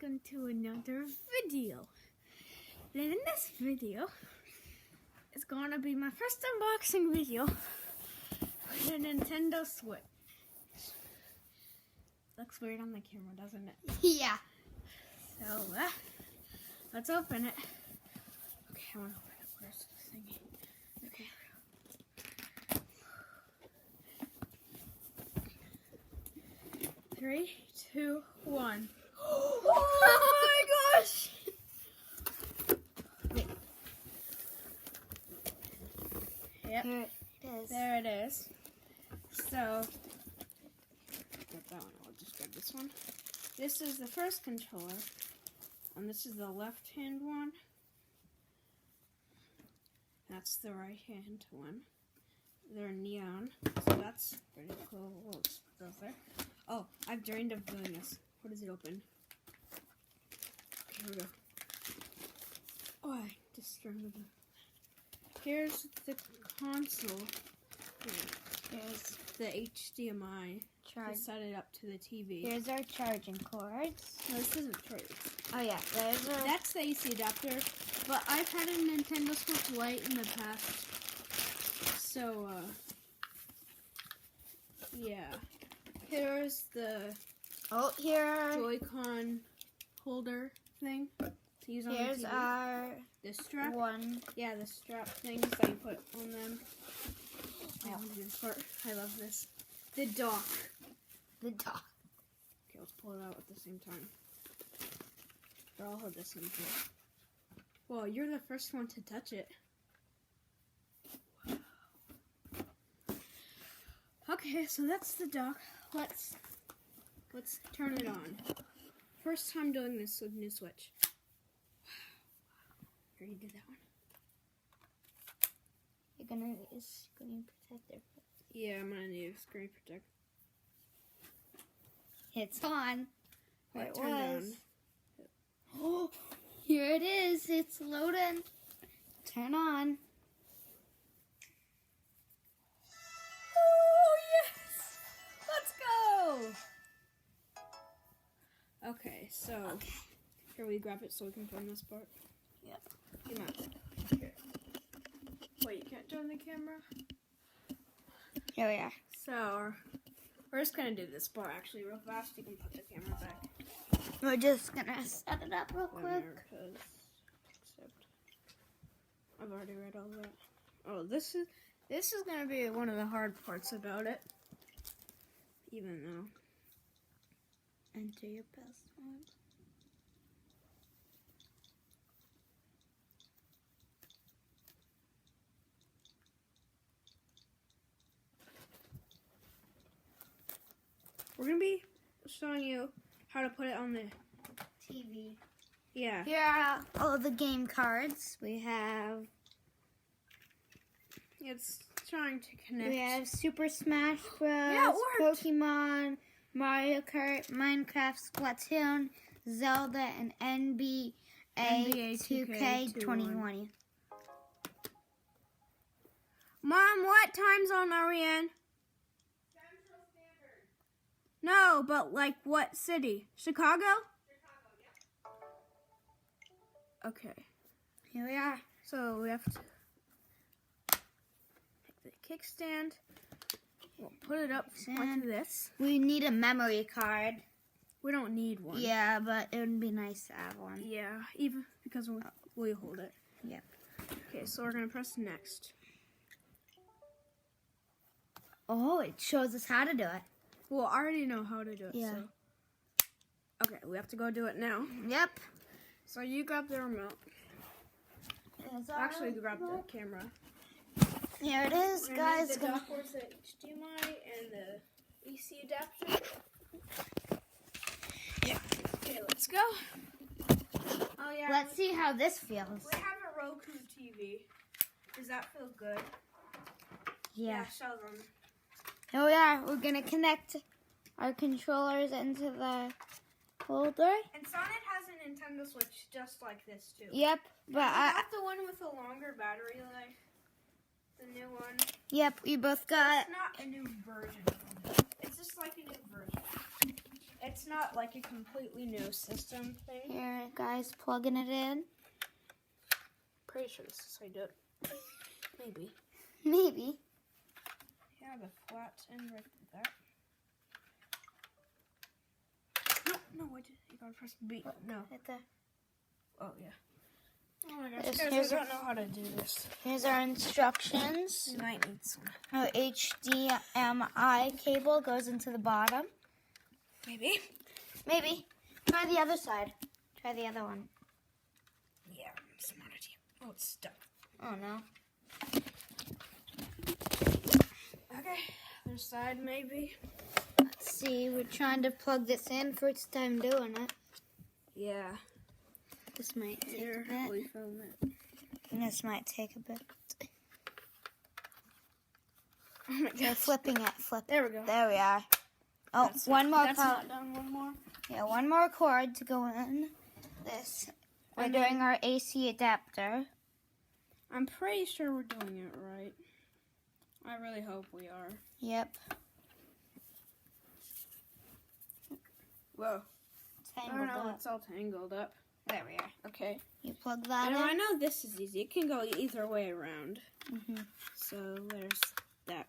welcome to another video. And in this video, it's gonna be my first unboxing video with a Nintendo Switch. Looks weird on the camera, doesn't it? Yeah. So, let's open it. Okay, I wanna open it. Where's the thingy? Okay. 3, 2, 1. Oh my gosh! Wait. Yep. Here it is. There it is. So, get that one. I'll just grab this one. This is the first controller, and this is the left-hand one. That's the right-hand one. They're neon, so that's pretty cool. We'll just put those there. Oh, I've dreamed of doing this. What does it open? Okay, here we go. Oh, I just remembered. Here's the console. Here's the HDMI. To set it up to the TV. Here's our charging cords. No, this isn't charged. Oh yeah, there's our... That's the AC adapter. But I've had a Nintendo Switch Lite in the past. So, yeah. Here's the here. Joy-Con holder thing to use on Here's the TV. our The strap. one. Yeah, the strap things that you put on them. I want to do this part. I love this. The dock. The dock. Okay, let's pull it out at the same time. Or I'll hold this one too. Well, you're the first one to touch it. Wow. Okay, so that's the dock. Let's turn it on. First time doing this with new Switch. Here, you did that one. You're gonna need a screen protector. Yeah, I'm gonna need a screen protector. It's on. It It turned was. on. Oh, here it is. It's loading. Turn on. Oh, yes! Let's go! Okay, so here we grab it so we can film this part. Yep. Come on. Here. Wait, you can't turn the camera? Here we are. So, we're just gonna do this part actually real fast. You can put the camera back. We're just gonna set it up real quick. America's, except I've already read all that. Oh, this is gonna be one of the hard parts about it. Even though. Enter your password. We're gonna be showing you how to put it on the TV. yeah. Here are all the game cards. We have It's trying to connect. We have Super Smash Bros. Yeah, it worked. Pokemon, Mario Kart, Minecraft, Splatoon, Zelda, and NBA 2K 2020. Mom, what time zone are we in? Central Standard. No, but like what city? Chicago? Chicago, yep. Okay. Here we are. So we have to take the kickstand. We'll put it up like this. We need a memory card. We don't need one. Yeah, but it would be nice to have one. Yeah, even because we hold it. Yep. Okay, so we're gonna press next. Oh, it shows us how to do it. Well, I already know how to do it. Yeah. So. Okay, we have to go do it now. Yep. So you grab the remote. Actually, grab the camera. Here it is, We're gonna guys. need the dock ports, the HDMI, and the AC adapter. Yeah. Okay, let's go. Oh yeah. Let's see how this feels. We have a Roku TV. Does that feel good? Yeah. Show them. Here we are. We're gonna connect our controllers into the holder. And Sonic has a Nintendo Switch just like this too. Yep, but I got the one with a longer battery life. The new one. Yep, we both got. It's not a new version. It's just like a new version. It's not like a completely new system thing. Here, guys, plugging it in. Pretty sure this is how you do it. Maybe. Maybe. Yeah, the flat end right there. No, I did. You gotta press B. No. Right there. Oh, yeah. Oh my gosh, Yes, guys, here's I don't know how to do this. Here's our instructions. You might need some. Our HDMI cable goes into the bottom. Maybe. Maybe. Try the other side. Try the other one. Yeah, smart idea. Oh, it's stuck. Oh, no. Okay, other side maybe. Let's see. We're trying to plug this in. First time doing it. Yeah. This might take Here, a bit. we film it. This might take a bit. Oh my We're gosh. flipping it. Flip. There we go. There we are. Oh, one more That's cord. not done. One more. Yeah, one more cord to go in. This. We're And doing our AC adapter. I'm pretty sure we're doing it right. I really hope we are. Yep. Whoa. I Tangled don't know. up. It's all tangled up. There we are. Okay. You plug that I in. know this is easy. It can go either way around. Mm-hmm. So there's that.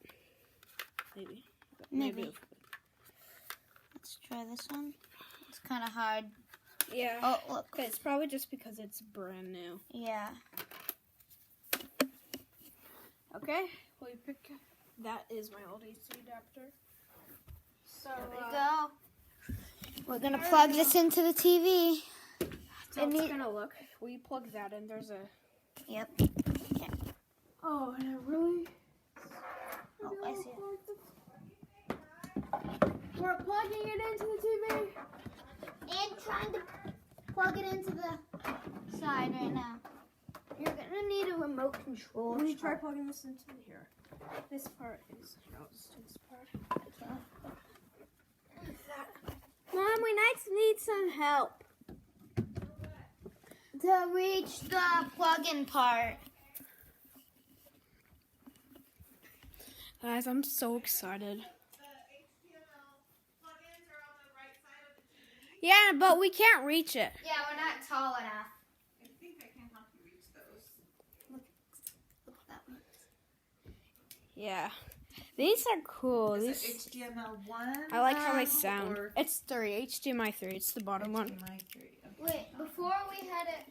Maybe. Maybe. Let's try this one. It's kind of hard. Yeah. Oh, look. Okay, it's probably just because it's brand new. Yeah. Okay. Well, you pick. That is my old AC adapter. So There we go. We're going to plug this into the TV. So it's gonna look. Will you plug that in? There's a. Yep. Oh, and it really. Oh, I see it. We're plugging it into the TV. And trying to plug it into the side right now. You're going to need a remote control. Let me try plugging this into here. This part is. I'll just do this part. Mom, we need some help. To reach the plug-in part. Guys, I'm so excited. The HDMI plugins are on the right side of the TV. Yeah, but we can't reach it. Yeah, we're not tall enough. I think I can help you reach those. Look at that one. Yeah. These are cool. Is These, it HDMI 1? I like how they sound. or It's 3, HDMI 3. It's the bottom one. HDMI 3. Okay. Wait, before we had it.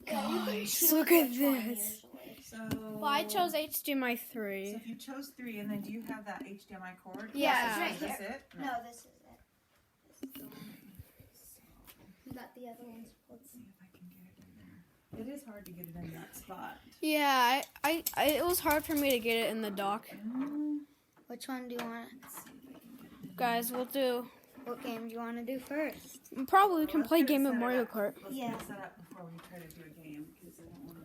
Yeah, you can Guys, choose look at which one this. usually. So, Well, I chose HDMI So 3. if you chose 3, and then do you have that HDMI cord? Yeah. Is Right this here. it? No, this is it. This is the one. You got the other ones. Let's see if I can get it in there. It is hard to get it in that spot. Yeah, I it was hard for me to get it in the dock. Which one do you want? Let's see if I can get it in there. Guys, we'll do. What game do you want to do first? Probably we can Let's play get it Game of set Mario up. Kart. Let's Yeah. get it set up before we try to do a game, because I don't want to.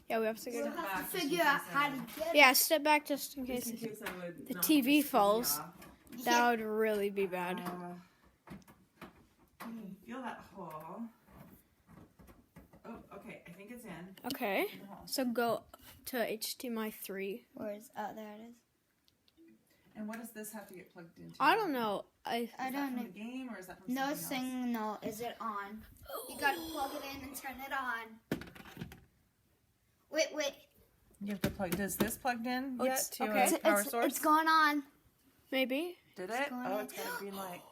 Yeah, we have to get We'll it. back have to just in figure out case how I- to get it. Yeah, step back just in Just in case. case I would the knock TV this falls. off. That would really be bad. I can feel that hole. Oh, okay. I think it's in. Okay, The hole. so go to HDMI 3. Where's there it is. And what does this have to get plugged into? I don't know. I Is that don't from know. the game, or is that from No something else? signal. Is it on? You gotta plug it in and turn it on. Wait. You have to plug. Does this plugged in Oh, yet it's- to okay. a power It's source? going on. Maybe. Did it? going Oh, in. it's gonna be like.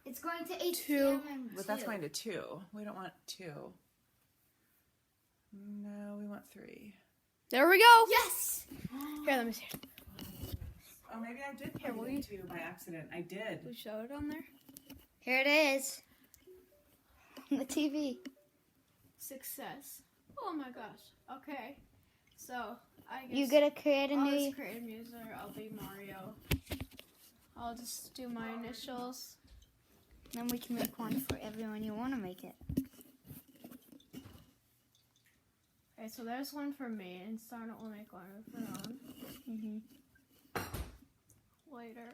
It's going to HDMI. But that's going to 2. We don't want 2. No, we want 3. There we go. Yes. Here, let me see. Oh, maybe I did Here, plug will it you- in 2 by accident. I did. We show it on there. Here it is. On the TV. Success. Oh my gosh. Okay. So I guess You gotta create a I'll new. just create a user. I'll be Mario. I'll just do my initials. Then we can make one for everyone you want to make it. Okay, so there's one for me, and Starnet will make one of her own Mm-hmm. later.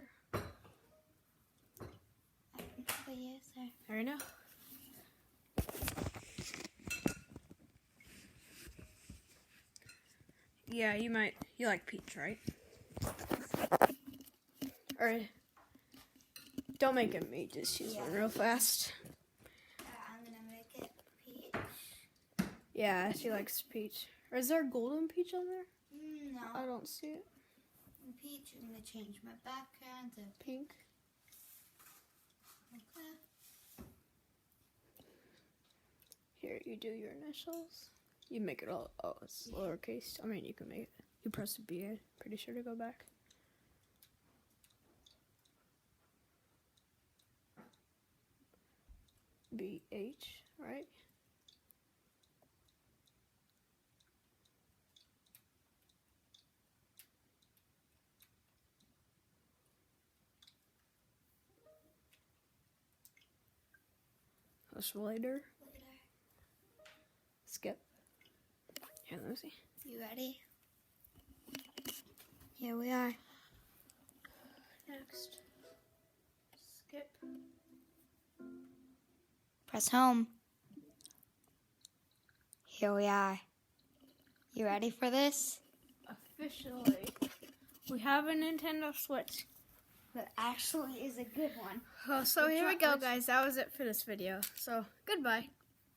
But yes, sir. There you know. Yeah, you like Peach, right? Or Don't make it me. Just choose one real fast. I'm gonna make it peach. Yeah, she likes peach. Or is there a golden peach on there? I No, don't see it. peach. I'm gonna change my background to Pink. okay. Here, you do your initials. You make it all. Oh, it's lowercase. I mean, you can make it. You press the B. I'm pretty sure to go back. BH, right? Push later. Skip. Here, let me see. You ready? Here we are. Next. Skip. Press home. Here we are. You ready for this? Officially, we have a Nintendo Switch. That actually is a good one. Oh, so here we go, guys. That was it for this video. So, goodbye.